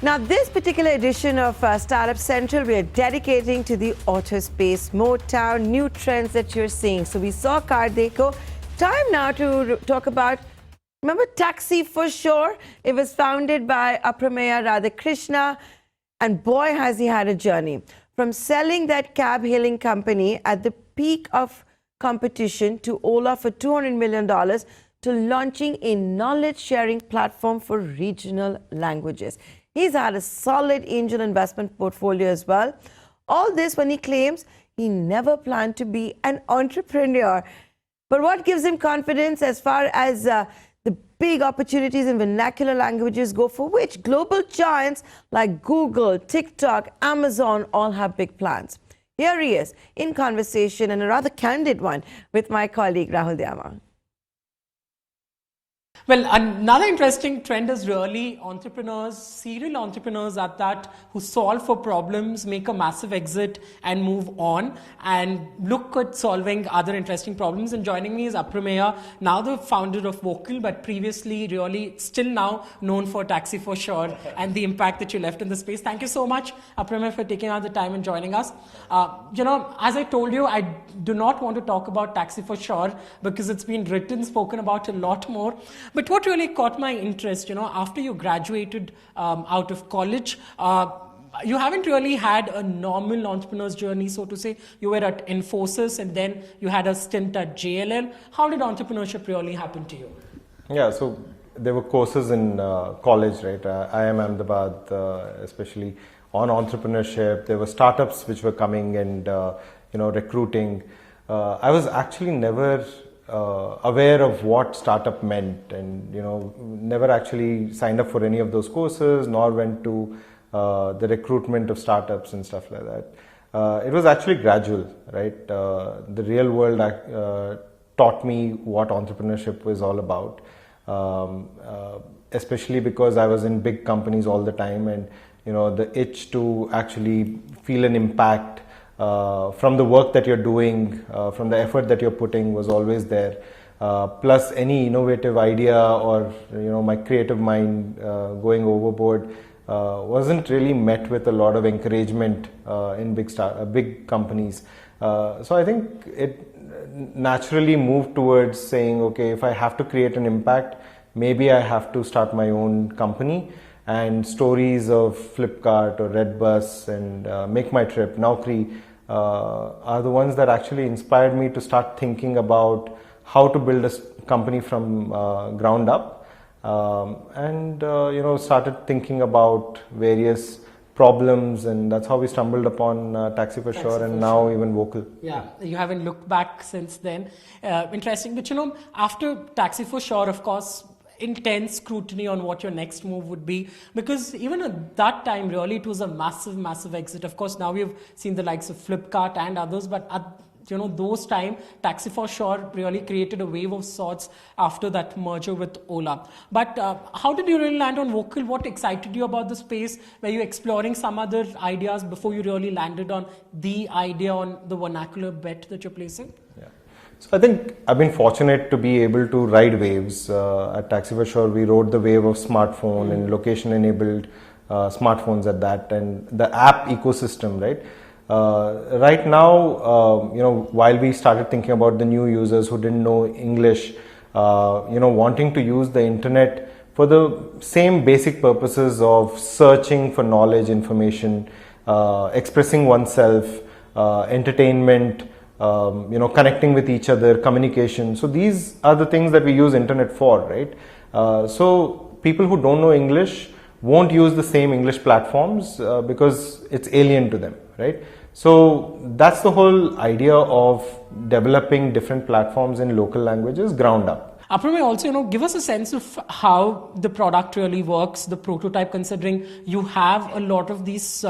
Now, this particular edition of Startup Central, we are dedicating to the auto space, Motown, new trends that you're seeing. So we saw Car Deco. Time now to talk about, remember TaxiForSure? It was founded by Aprameya Radhakrishna, and boy, has he had a journey. From selling that cab-hailing company at the peak of competition to Ola for $200 million to launching a knowledge-sharing platform for regional languages. He's had a solid angel investment portfolio as well. All this when he claims he never planned to be an entrepreneur. But what gives him confidence as far as the big opportunities in vernacular languages go, for which global giants like Google, TikTok, Amazon all have big plans? Here he is in conversation, and a rather candid one, with my colleague Rahul Dyama. Well, another interesting trend is really entrepreneurs, serial entrepreneurs at that, who solve for problems, make a massive exit and move on and look at solving other interesting problems. And joining me is Aprameya, now the founder of Vocal, but previously really still now known for TaxiForSure and the impact that you left in the space. Thank you so much, Aprameya, for taking out the time and joining us. As I told you, I do not want to talk about TaxiForSure because it's been written, spoken about a lot more. But what really caught my interest, after you graduated out of college, you haven't really had a normal entrepreneur's journey, so to say. You were at Infosys and then you had a stint at JLL. How did entrepreneurship really happen to you? Yeah, so there were courses in college, right? IIM Ahmedabad, especially on entrepreneurship. There were startups which were coming and, recruiting. I was actually never aware of what startup meant, and never actually signed up for any of those courses, nor went to the recruitment of startups and stuff like that. It was actually gradual, right? The real world taught me what entrepreneurship was all about, especially because I was in big companies all the time, and the itch to actually feel an impact from the work that you're doing, from the effort that you're putting was always there. Plus any innovative idea or my creative mind going overboard wasn't really met with a lot of encouragement in big companies. So I think it naturally moved towards saying, okay, if I have to create an impact, maybe I have to start my own company. And stories of Flipkart or Redbus and Make My Trip, Naukri, are the ones that actually inspired me to start thinking about how to build a company from ground up, and started thinking about various problems, and that's how we stumbled upon TaxiForSure and now even Vocal. Yeah, you haven't looked back since then. Interesting, but after TaxiForSure, of course, intense scrutiny on what your next move would be, because even at that time really it was a massive exit. Of course now we've seen the likes of Flipkart and others, but at those time TaxiForSure really created a wave of sorts after that merger with Ola. But how did you really land on Vocal? What excited you about the space? Were you exploring some other ideas before you really landed on the idea, on the vernacular bet that you're placing? Yeah. So I think I've been fortunate to be able to ride waves. At TaxiForSure, we rode the wave of smartphone and location-enabled smartphones at that, and the app ecosystem, right? Right now, while we started thinking about the new users who didn't know English, wanting to use the internet for the same basic purposes of searching for knowledge, information, expressing oneself, entertainment, connecting with each other, communication. So these are the things that we use internet for, right? So people who don't know English won't use the same English platforms because it's alien to them, right? So that's the whole idea of developing different platforms in local languages ground up. Aprameya, also, give us a sense of how the product really works, the prototype, considering you have a lot of these,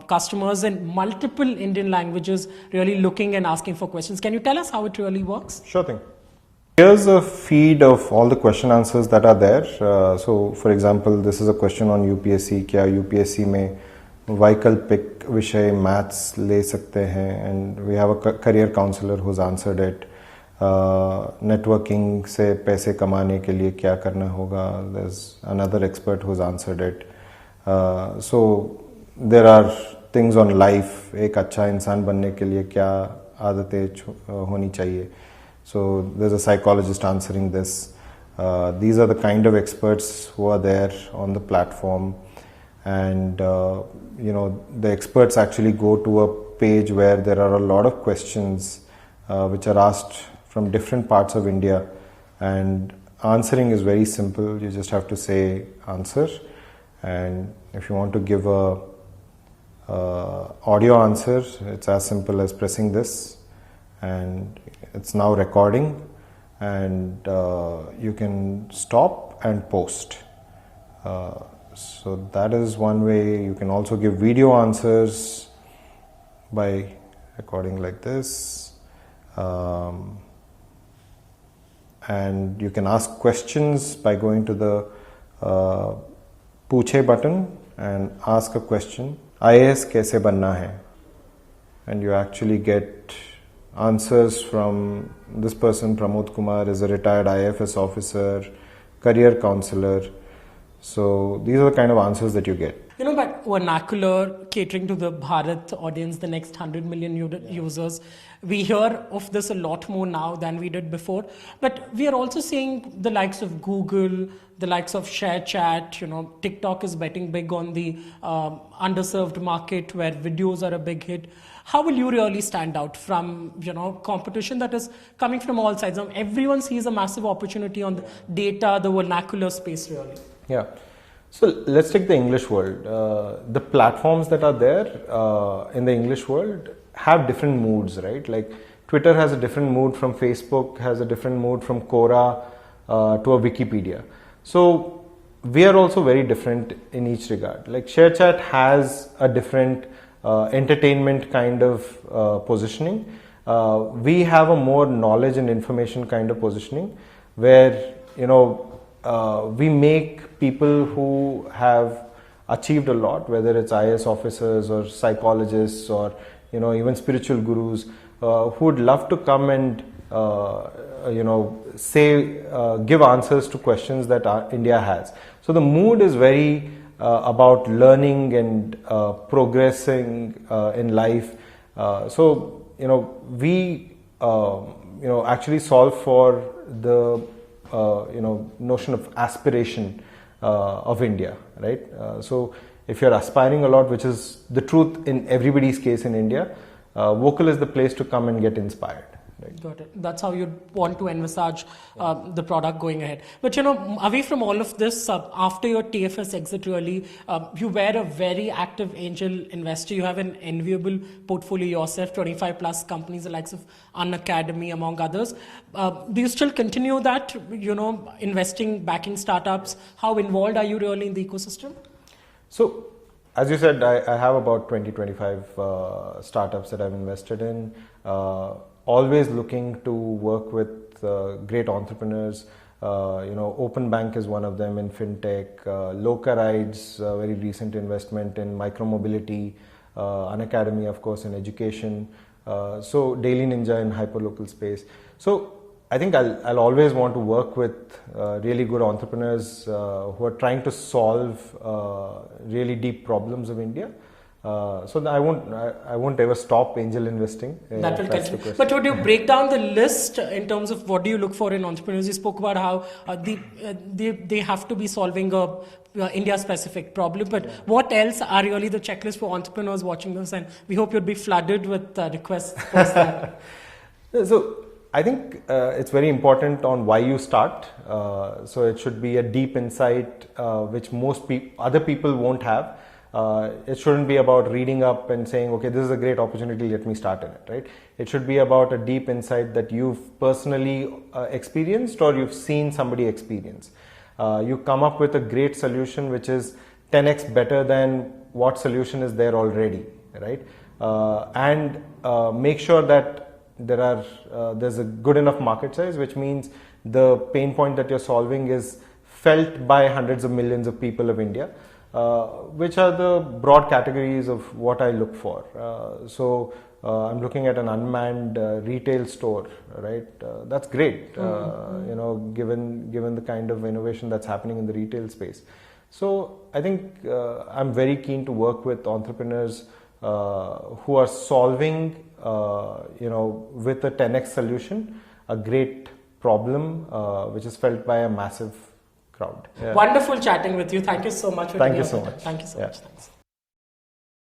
customers in multiple Indian languages really looking and asking for questions. Can you tell us how it really works? Sure thing. Here's a feed of all the question answers that are there. So, for example, this is a question on UPSC. Kya UPSC में वैकल्पिक विषय maths ले सकते हैं? And we have a career counselor who's answered it. networking से पैसे कमाने के लिए क्या करना होगा. There's another expert who's answered it. So there are things on life. एक अच्छा इंसान बनने के लिए क्या आदतें होनी चाहिए. So there's a psychologist answering this. These are the kind of experts who are there on the platform, and the experts actually go to a page where there are a lot of questions which are asked from different parts of India, and answering is very simple. You just have to say answer, and if you want to give a audio answer, it's as simple as pressing this, and it's now recording, and you can stop and post. So that is one way. You can also give video answers by recording like this, and you can ask questions by going to the Pooche button and ask a question. IAS कैसे बनना है? And you actually get answers from this person. Pramod Kumar is a retired IFS officer, career counselor. So these are the kind of answers that you get. But vernacular, catering to the Bharat audience, the next 100 million users, we hear of this a lot more now than we did before. But we are also seeing the likes of Google, the likes of ShareChat, TikTok is betting big on the underserved market where videos are a big hit. How will you really stand out from, competition that is coming from all sides? Now, everyone sees a massive opportunity on the data, the vernacular space really. Yeah. So let's take the English world. The platforms that are there in the English world have different moods, right? Like Twitter has a different mood from Facebook, has a different mood from Quora to a Wikipedia. So we are also very different in each regard. Like ShareChat has a different entertainment kind of positioning. We have a more knowledge and information kind of positioning where, we make people who have achieved a lot, whether it's IAS officers or psychologists or even spiritual gurus, who would love to come and give answers to questions that India has. So the mood is very about learning and progressing in life. So we actually solve for the notion of aspiration of India, right? So if you're aspiring a lot, which is the truth in everybody's case in India, vocal is the place to come and get inspired. Right? Got it. That's how you want to envisage the product going ahead. But away from all of this, after your TFS exit really, you were a very active angel investor. You have an enviable portfolio yourself, 25 plus companies, the likes of Unacademy, among others. Do you still continue that, investing, backing startups? How involved are you really in the ecosystem? So, as you said, I have about 20-25 startups that I've invested in. Always looking to work with great entrepreneurs. Open Bank is one of them in fintech. Loka Rides, very recent investment in micromobility. Unacademy, of course, in education. So Daily Ninja in hyperlocal space. So I think I'll always want to work with really good entrepreneurs who are trying to solve really deep problems of India. So I won't ever stop angel investing. That will continue. But would you break down the list in terms of what do you look for in entrepreneurs? You spoke about how they have to be solving a India-specific problem. But what else are really the checklist for entrepreneurs watching this? And we hope you'll be flooded with requests. So I think it's very important on why you start. So it should be a deep insight which most other people won't have. It shouldn't be about reading up and saying, okay, this is a great opportunity, let me start in it, right? It should be about a deep insight that you've personally experienced or you've seen somebody experience. You come up with a great solution which is 10x better than what solution is there already, right? And make sure that there's a good enough market size, which means the pain point that you're solving is felt by hundreds of millions of people of India. Which are the broad categories of what I look for. So I'm looking at an unmanned retail store, right? That's great, you know, given the kind of innovation that's happening in the retail space. So I think I'm very keen to work with entrepreneurs who are solving, you know, with a 10x solution, a great problem which is felt by a massive crowd. Wonderful chatting with you. Thank you so much for Thank giving you so up your time. much. Thank you so Yeah. much. Thanks.